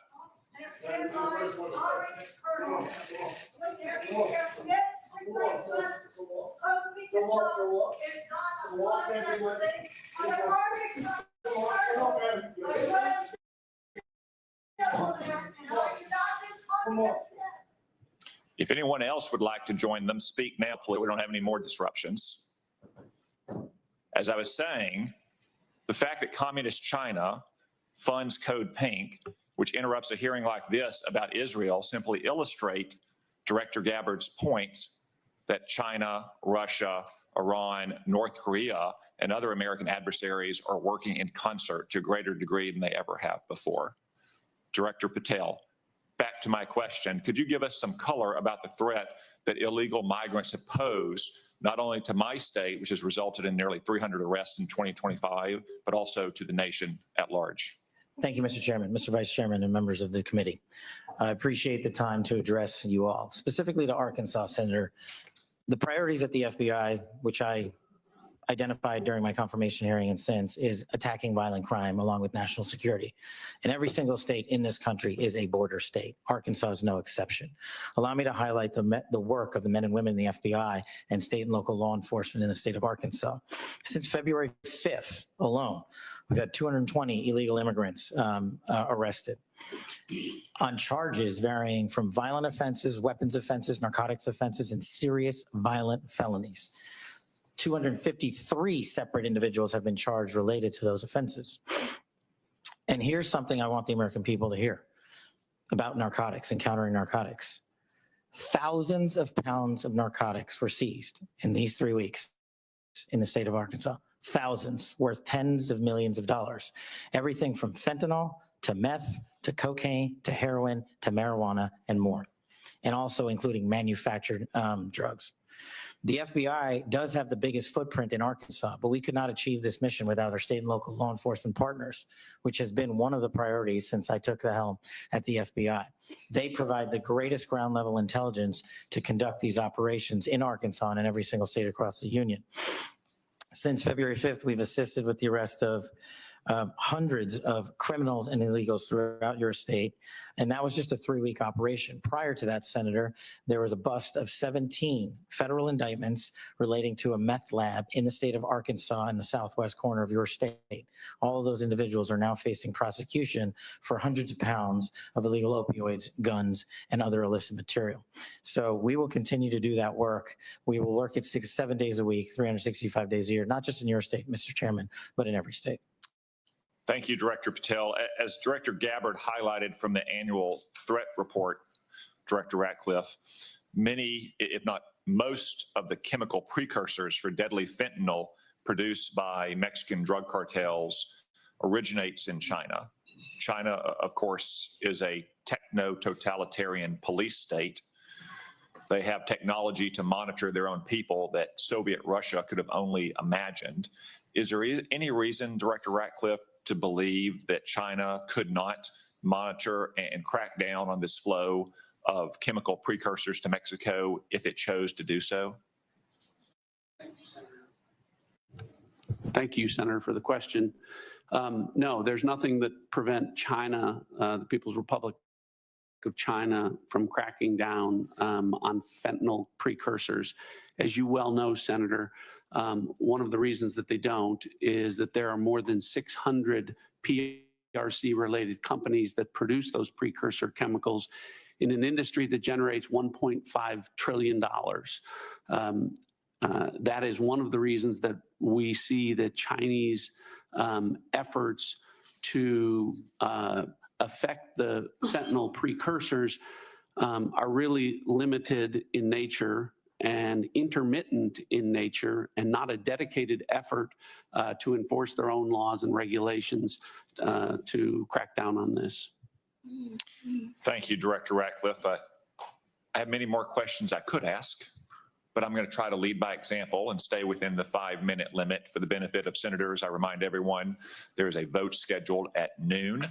If anyone else would like to join them, speak now, please. We don't have any more disruptions. As I was saying, the fact that communist China funds Code Pink, which interrupts a hearing like this about Israel, simply illustrate Director Gabbard's point that China, Russia, Iran, North Korea, and other American adversaries are working in concert to a greater degree than they ever have before. Director Patel, back to my question, could you give us some color about the threat that illegal migrants have posed, not only to my state, which has resulted in nearly 300 arrests in 2025, but also to the nation at large? Thank you, Mr. Chairman, Mr. Vice Chairman, and members of the committee. I appreciate the time to address you all. Specifically to Arkansas, Senator, the priorities at the FBI, which I identified during my confirmation hearing and since, is attacking violent crime along with national security. And every single state in this country is a border state. Arkansas is no exception. Allow me to highlight the work of the men and women in the FBI and state and local law enforcement in the state of Arkansas. Since February 5th alone, we've had 220 illegal immigrants arrested on charges varying from violent offenses, weapons offenses, narcotics offenses, and serious violent felonies. 253 separate individuals have been charged related to those offenses. And here's something I want the American people to hear about narcotics and countering narcotics. Thousands of pounds of narcotics were seized in these 3 weeks in the state of Arkansas. Thousands, worth tens of millions of dollars. Everything from fentanyl to meth to cocaine to heroin to marijuana and more. And also including manufactured drugs. The FBI does have the biggest footprint in Arkansas, but we could not achieve this mission without our state and local law enforcement partners, which has been one of the priorities since I took the helm at the FBI. They provide the greatest ground level intelligence to conduct these operations in Arkansas and in every single state across the union. Since February 5th, we've assisted with the arrest of hundreds of criminals and illegals throughout your state, and that was just a 3-week operation. Prior to that, Senator, there was a bust of 17 federal indictments relating to a meth lab in the state of Arkansas in the southwest corner of your state. All of those individuals are now facing prosecution for hundreds of pounds of illegal opioids, guns, and other illicit material. So we will continue to do that work. We will work it 7 days a week, 365 days a year, not just in your state, Mr. Chairman, but in every state. Thank you, Director Patel. As Director Gabbard highlighted from the annual threat report, Director Ratcliffe, many, if not most, of the chemical precursors for deadly fentanyl produced by Mexican drug cartels originates in China. China, of course, is a techno-totalitarian police state. They have technology to monitor their own people that Soviet Russia could have only imagined. Is there any reason, Director Ratcliffe, to believe that China could not monitor and crack down on this flow of chemical precursors to Mexico if it chose to do so? Thank you, Senator, for the question. No, there's nothing that prevent China, the People's Republic of China, from cracking down on fentanyl precursors. As you well know, Senator, one of the reasons that they don't is that there are more than 600 PRC-related companies that produce those precursor chemicals in an industry that generates $1.5 trillion. That is one of the reasons that we see that Chinese efforts to affect the fentanyl precursors are really limited in nature and intermittent in nature, and not a dedicated effort to enforce their own laws and regulations to crack down on this. Thank you, Director Ratcliffe. I have many more questions I could ask, but I'm going to try to lead by example and stay within the 5-minute limit for the benefit of senators. I remind everyone there is a vote scheduled at noon.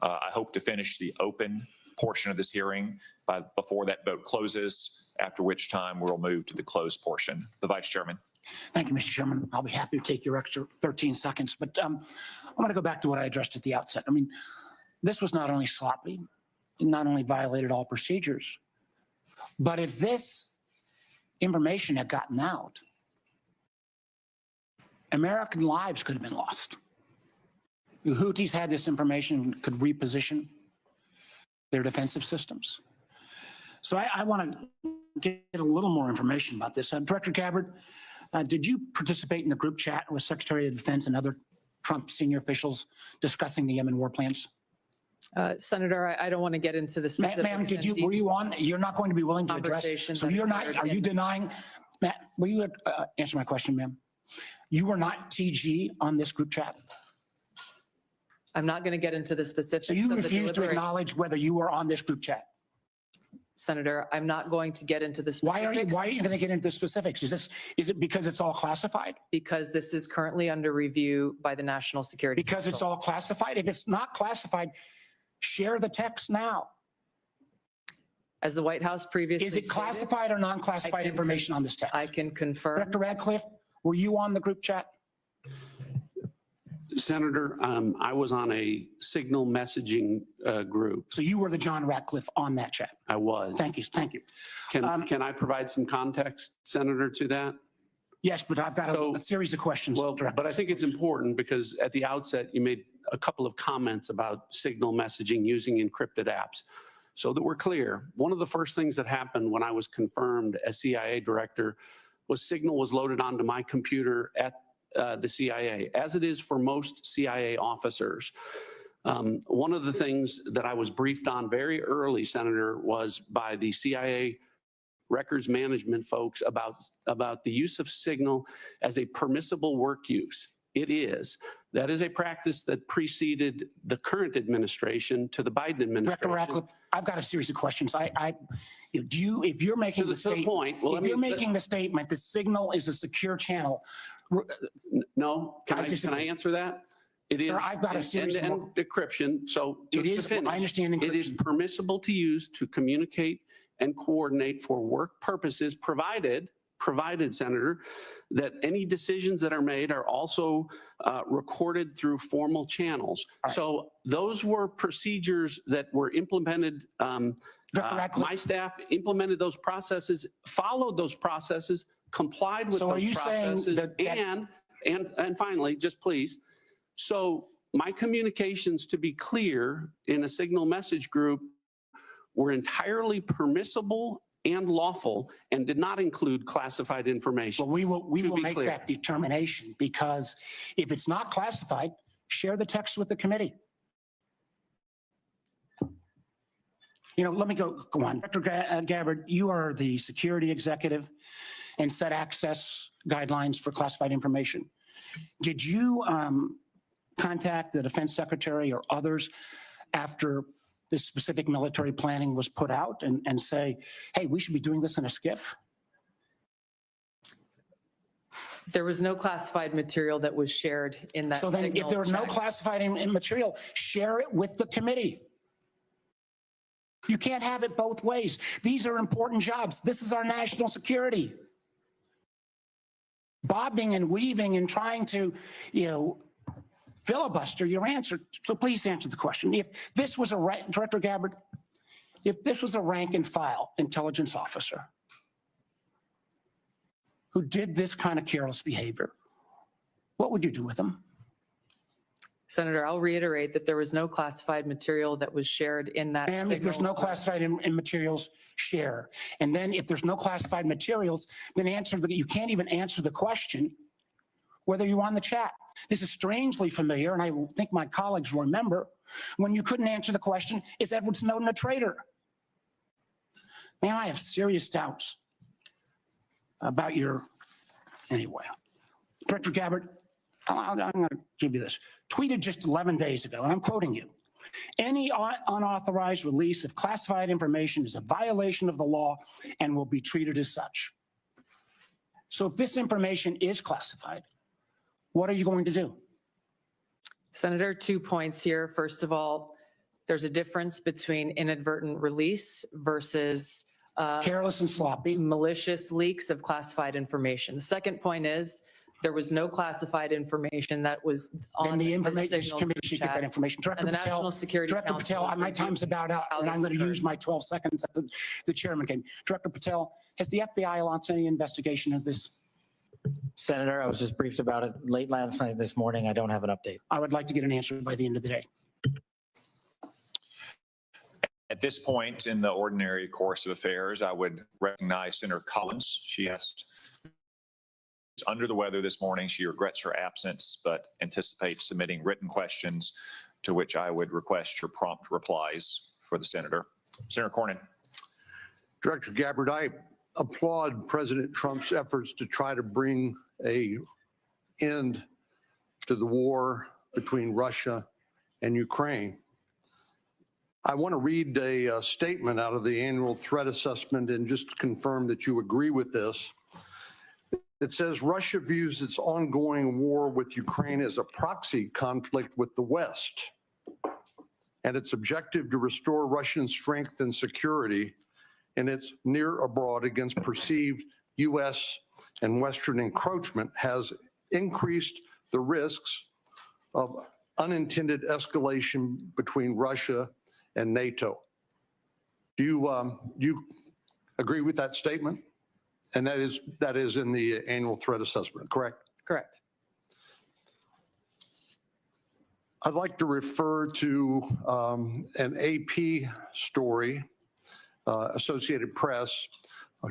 I hope to finish the open portion of this hearing before that vote closes, after which time we'll move to the closed portion. The Vice Chairman. Thank you, Mr. Chairman. I'll be happy to take your extra 13 seconds, but I want to go back to what I addressed at the outset. I mean, this was not only sloppy, it not only violated all procedures, but if this information had gotten out, American lives could have been lost. The Houthis had this information, could reposition their defensive systems. So I want to get a little more information about this. Director Gabbard, did you participate in the group chat with Secretary of Defense and other Trump senior officials discussing the Yemen war plans? Senator, I don't want to get into the specifics. Ma'am, were you on? You're not going to be willing to address. So you're not, are you denying, Matt, will you answer my question, ma'am? You were not TG on this group chat? I'm not going to get into the specifics. So you refuse to acknowledge whether you were on this group chat? Senator, I'm not going to get into the specifics. Why are you going to get into the specifics? Is it because it's all classified? Because this is currently under review by the National Security Because Council. it's all classified? If it's not classified, share the text now. As the White House previously Is it stated, classified or non-classified information on this text? I can confirm. Director Radcliffe, were you on the group chat? Senator, I was on a signal messaging group. So you were the John Ratcliffe on that chat? I was. Thank you, thank you. Can I provide some context, Senator, to that? Yes, but I've got a series of questions. Well, but I think it's important because at the outset, you made a couple of comments about signal messaging using encrypted apps. So that we're clear, one of the first things that happened when I was confirmed as CIA director was signal was loaded onto my computer at the CIA, as it is for most CIA officers. One of the things that I was briefed on very early, Senator, was by the CIA records management folks about the use of signal as a permissible work use. It is. That is a practice that preceded the current administration to the Biden administration. Director Ratcliffe, I've got a series of questions. If you're making the statement, if you're making the statement, the signal is a secure channel. No, can I answer that? It is. I've got a series of encryption. So it is. I understand encryption. It is permissible to use to communicate and coordinate for work purposes, provided, Senator, that any decisions that are made are also recorded through formal channels. Right. So those were procedures that were implemented. My staff implemented those processes, followed those processes, complied with those processes, and finally, just please. So my communications, to be clear, in a signal message group were entirely permissible and lawful and did not include classified information. Well, we will make that determination, because if it's not classified, share the text with the committee. Let me go on. Dr. Gabbard, you are the security executive and set access guidelines for classified information. Did you contact the defense secretary or others after this specific military planning was put out and say, hey, we should be doing this in a SCIF? There was no classified material that was shared in that So then if signal there was no check. classified material, share it with the committee. You can't have it both ways. These are important jobs. This is our national security. Bobbing and weaving and trying to, filibuster your answer. So please answer the question. If this was Director Gabbard, if this was a rank and file intelligence officer who did this kind of careless behavior, what would you do with them? Senator, I'll reiterate that there was no classified material that was shared in that And if there's signal. no classified in materials, share. And then if there's no classified materials, then you can't even answer the question whether you're on the chat. This is strangely familiar, and I think my colleagues will remember, when you couldn't answer the question, is Edward Snowden a traitor? Man, I have serious doubts about anyway. Director Gabbard, I'm going to give you this. Tweeted just 11 days ago, and I'm quoting you. Any unauthorized release of classified information is a violation of the law and will be treated as such. So if this information is classified, what are you going to do? Senator, 2 points here. First of all, there's a difference between inadvertent release versus Careless and sloppy. malicious leaks of classified information. The second point is there was no classified information that was on And the the information signal committee should get that chat. information. Director And the Patel, National Security Director Council Patel, has my time's about out, how and I'm this going to occurred. use my 12 seconds that the chairman came. Director Patel, has the FBI launched any investigation of this? Senator, I was just briefed about it late last night, this morning. I don't have an update. I would like to get an answer by the end of the day. At this point in the ordinary course of affairs, I would recognize Senator Collins. She is under the weather this morning. She regrets her absence, but anticipates submitting written questions to which I would request your prompt replies for the senator. Senator Cornyn. Director Gabbard, I applaud President Trump's efforts to try to bring an end to the war between Russia and Ukraine. I want to read a statement out of the annual threat assessment and just confirm that you agree with this. It says Russia views its ongoing war with Ukraine as a proxy conflict with the West, and its objective to restore Russian strength and security in its near abroad against perceived U.S. and Western encroachment has increased the risks of unintended escalation between Russia and NATO. Do you agree with that statement? And that is in the annual threat assessment, correct? Correct. I'd like to refer to an AP story, Associated Press,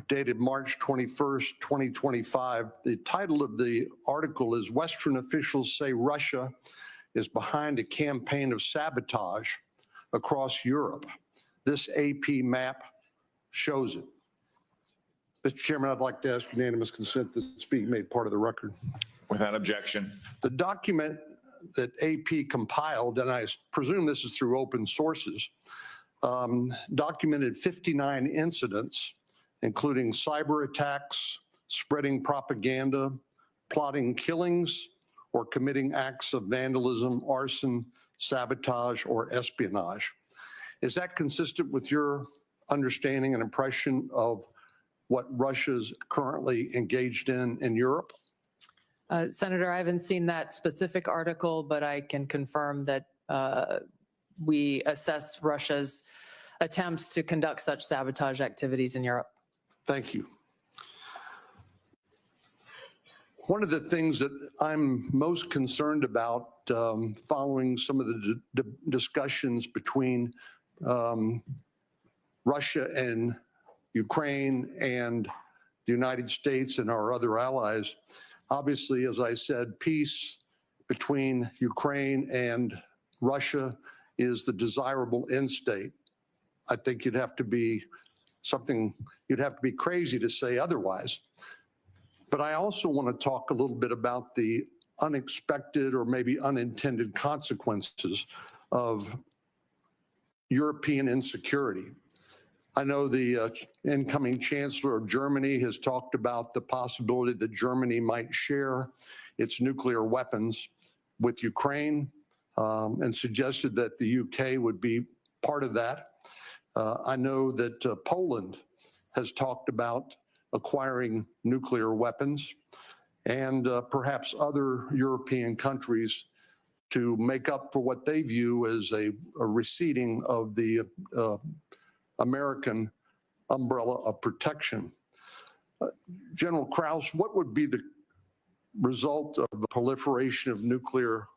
dated March 21st, 2025. The title of the article is Western Officials Say Russia is Behind a Campaign of Sabotage Across Europe. This AP map shows it. Mr. Chairman, I'd like to ask unanimous consent that this be made part of the record. Without objection. The document that AP compiled, and I presume this is through open sources, documented 59 incidents, including cyber attacks, spreading propaganda, plotting killings, or committing acts of vandalism, arson, sabotage, or espionage. Is that consistent with your understanding and impression of what Russia's currently engaged in Europe? Senator, I haven't seen that specific article, but I can confirm that we assess Russia's attempts to conduct such sabotage activities in Europe. Thank you. One of the things that I'm most concerned about following some of the discussions between Russia and Ukraine and the United States and our other allies, obviously, as I said, peace between Ukraine and Russia is the desirable end state. I think you'd have to be crazy to say otherwise. But I also want to talk a little bit about the unexpected or maybe unintended consequences of European insecurity. I know the incoming Chancellor of Germany has talked about the possibility that Germany might share its nuclear weapons with Ukraine and suggested that the UK would be part of that. I know that Poland has talked about acquiring nuclear weapons, and perhaps other European countries to make up for what they view as a receding of the American umbrella of protection. General Krause, what would be the result of the proliferation of nuclear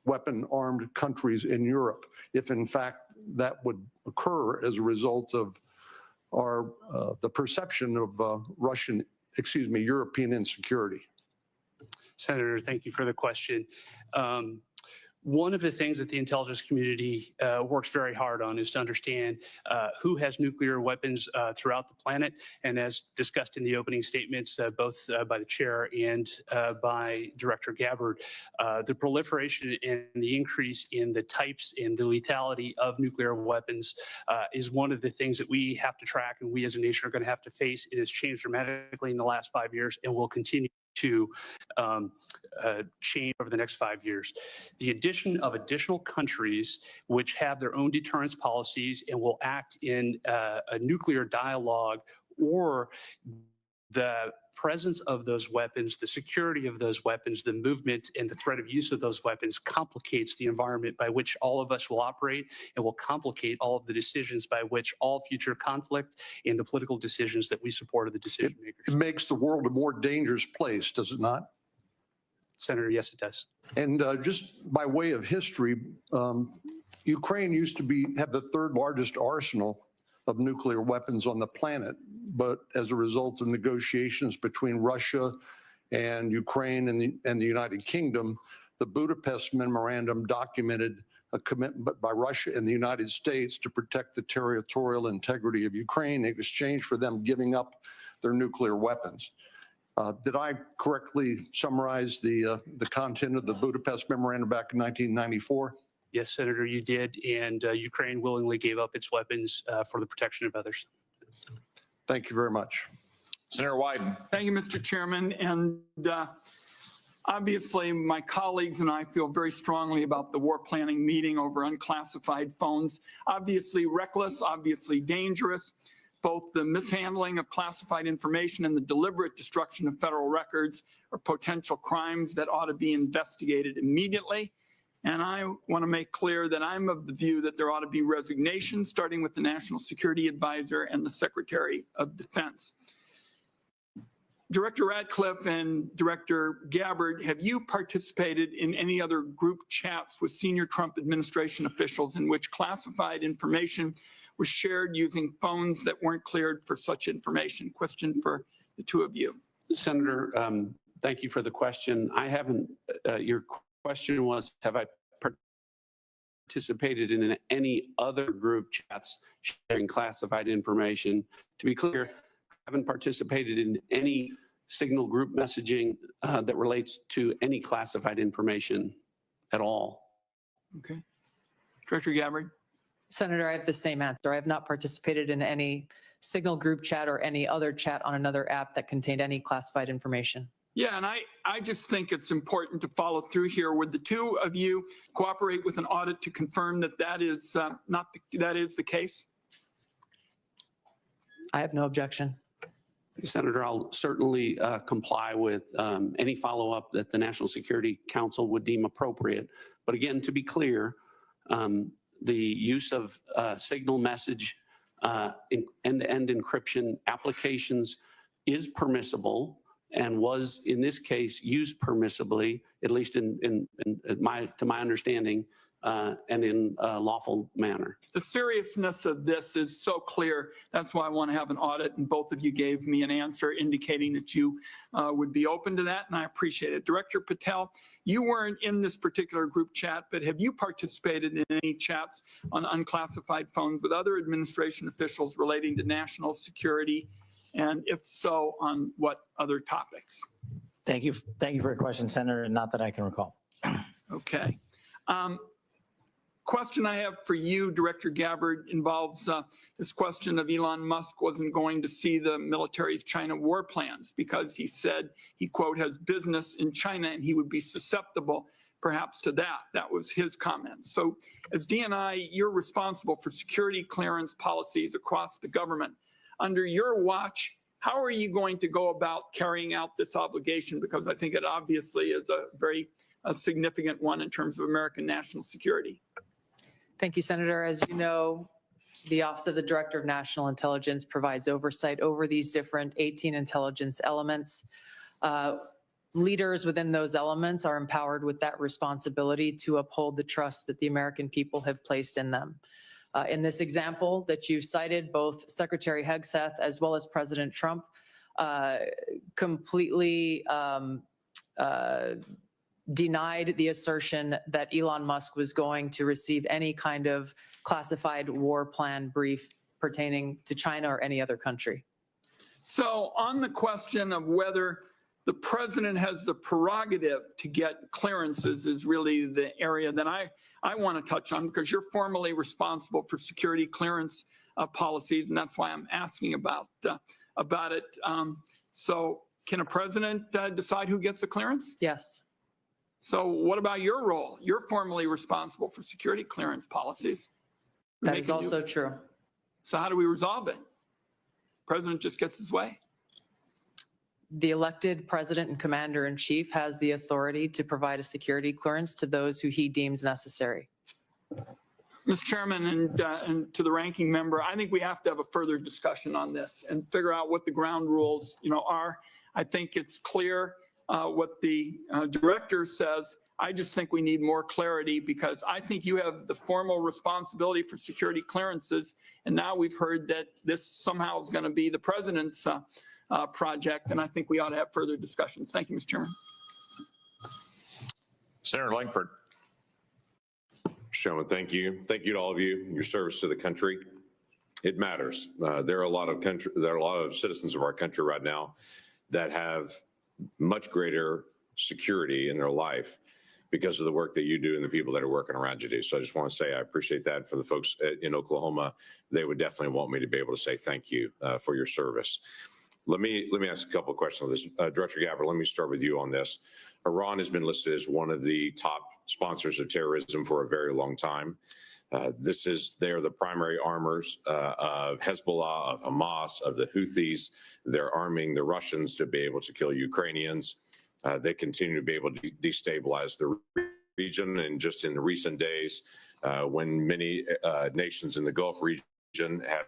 weapon-armed countries in Europe if, in fact, that would occur as a result of the perception of European insecurity? Senator, thank you for the question. One of the things that the intelligence community works very hard on is to understand who has nuclear weapons throughout the planet. And as discussed in the opening statements, both by the chair and by Director Gabbard, the proliferation and the increase in the types and the lethality of nuclear weapons is one of the things that we have to track and we as a nation are going to have to face. It has changed dramatically in the last 5 years and will continue to change over the next 5 years. The addition of additional countries which have their own deterrence policies and will act in a nuclear dialogue, or the presence of those weapons, the security of those weapons, the movement and the threat of use of those weapons complicates the environment by which all of us will operate and will complicate all of the decisions by which all future conflict and the political decisions that we support of the decision makers. It makes the world a more dangerous place, does it not? Senator, yes, it does. And just by way of history, Ukraine used to have the third largest arsenal of nuclear weapons on the planet. But as a result of negotiations between Russia and Ukraine and the United Kingdom, the Budapest Memorandum documented a commitment by Russia and the United States to protect the territorial integrity of Ukraine in exchange for them giving up their nuclear weapons. Did I correctly summarize the content of the Budapest Memorandum back in 1994? Yes, Senator, you did. And Ukraine willingly gave up its weapons for the protection of others. Thank you very much. Senator Wyden. Thank you, Mr. Chairman. And obviously, my colleagues and I feel very strongly about the war planning meeting over unclassified phones. Obviously reckless, obviously dangerous. Both the mishandling of classified information and the deliberate destruction of federal records are potential crimes that ought to be investigated immediately. And I want to make clear that I'm of the view that there ought to be resignation, starting with the National Security Advisor and the Secretary of Defense. Director Ratcliffe and Director Gabbard, have you participated in any other group chats with senior Trump administration officials in which classified information was shared using phones that weren't cleared for such information? Question for the two of you. Senator, thank you for the question. I haven't, your question was, have I participated in any other group chats sharing classified information? To be clear, I haven't participated in any signal group messaging that relates to any classified information at all. Okay. Director Gabbard. Senator, I have the same answer. I have not participated in any signal group chat or any other chat on another app that contained any classified information. Yeah, and I just think it's important to follow through here. Would the two of you cooperate with an audit to confirm that that is that is the case? I have no objection. Senator, I'll certainly comply with any follow-up that the National Security Council would deem appropriate. But again, to be clear, the use of signal message end-to-end encryption applications is permissible and was, in this case, used permissibly, at least to my understanding, and in a lawful manner. The seriousness of this is so clear. That's why I want to have an audit, and both of you gave me an answer indicating that you would be open to that, and I appreciate it. Director Patel, you weren't in this particular group chat, but have you participated in any chats on unclassified phones with other administration officials relating to national security? And if so, on what other topics? Thank you. Thank you for your question, Senator. Not that I can recall. Okay. Question I have for you, Director Gabbard, involves this question of Elon Musk wasn't going to see the military's China war plans because he said he, quote, has business in China and he would be susceptible perhaps to that. That was his comment. So as DNI, you're responsible for security clearance policies across the government. Under your watch, how are you going to go about carrying out this obligation? Because I think it obviously is a very significant one in terms of American national security. Thank you, Senator. As you know, the Office of the Director of National Intelligence provides oversight over these different 18 intelligence elements. Leaders within those elements are empowered with that responsibility to uphold the trust that the American people have placed in them. In this example that you cited, both Secretary Hegseth as well as President Trump completely denied the assertion that Elon Musk was going to receive any kind of classified war plan brief pertaining to China or any other country. So on the question of whether the president has the prerogative to get clearances is really the area that I want to touch on, because you're formally responsible for security clearance policies, and that's why I'm asking about it. So can a president decide who gets the clearance? Yes. So what about your role? You're formally responsible for security clearance policies. That is also true. So how do we resolve it? President just gets his way. The elected president and commander-in-chief has the authority to provide a security clearance to those who he deems necessary. Mr. Chairman, and to the ranking member, I think we have to have a further discussion on this and figure out what the ground rules, are. I think it's clear what the director says. I just think we need more clarity, because I think you have the formal responsibility for security clearances, and now we've heard that this somehow is going to be the president's project, and I think we ought to have further discussions. Thank you, Mr. Chairman. Senator Langford. Chairman, thank you. Thank you to all of you, your service to the country. It matters. There are a lot of citizens of our country right now that have much greater security in their life because of the work that you do and the people that are working around you do. So I just want to say I appreciate that. For the folks in Oklahoma, they would definitely want me to be able to say thank you for your service. Let me ask a couple of questions on this. Director Gabbard, let me start with you on this. Iran has been listed as one of the top sponsors of terrorism for a very long time. They are the primary armors of Hezbollah, of Hamas, of the Houthis. They're arming the Russians to be able to kill Ukrainians. They continue to be able to destabilize the region. And just in the recent days, when many nations in the Gulf region had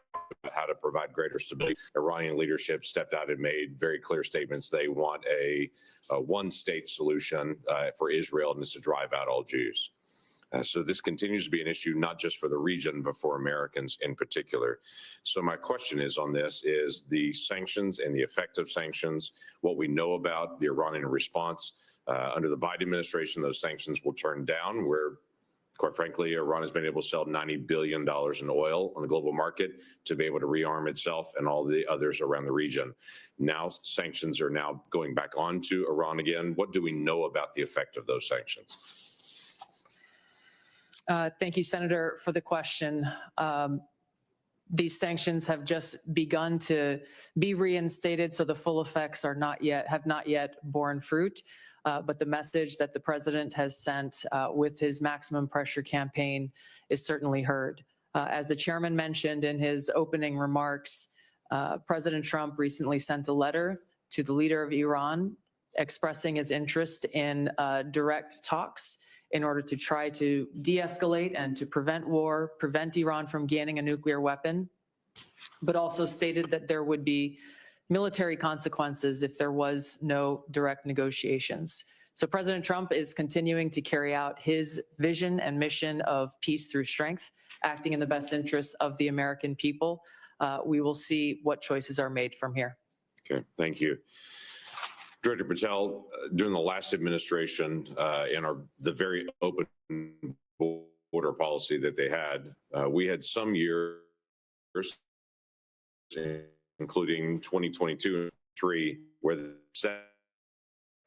how to provide greater stability, Iranian leadership stepped out and made very clear statements. They want a one-state solution for Israel, and this to drive out all Jews. So this continues to be an issue, not just for the region, but for Americans in particular. So my question is on this is the sanctions and the effect of sanctions, what we know about the Iranian response. Under the Biden administration, those sanctions will turn down, where, quite frankly, Iran has been able to sell $90 billion in oil on the global market to be able to rearm itself and all the others around the region. Now sanctions are now going back onto Iran again. What do we know about the effect of those sanctions? Thank you, Senator, for the question. These sanctions have just begun to be reinstated, so the full effects have not yet borne fruit. But the message that the president has sent with his maximum pressure campaign is certainly heard. As the chairman mentioned in his opening remarks, President Trump recently sent a letter to the leader of Iran expressing his interest in direct talks in order to try to de-escalate and to prevent war, prevent Iran from gaining a nuclear weapon, but also stated that there would be military consequences if there was no direct negotiations. So President Trump is continuing to carry out his vision and mission of peace through strength, acting in the best interests of the American people. We will see what choices are made from here. Okay, thank you. Director Patel, during the last administration, in the very open border policy that they had, we had some years, including 2022 and 3, where the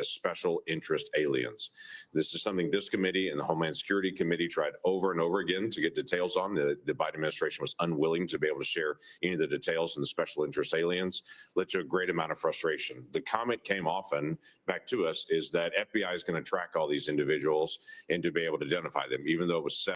special interest aliens. This is something this committee and the Homeland Security Committee tried over and over again to get details on. The Biden administration was unwilling to be able to share any of the details on the special interest aliens, led to a great amount of frustration. The comment came often back to us is that FBI is going to track all these individuals and to be able to identify them, even though it was set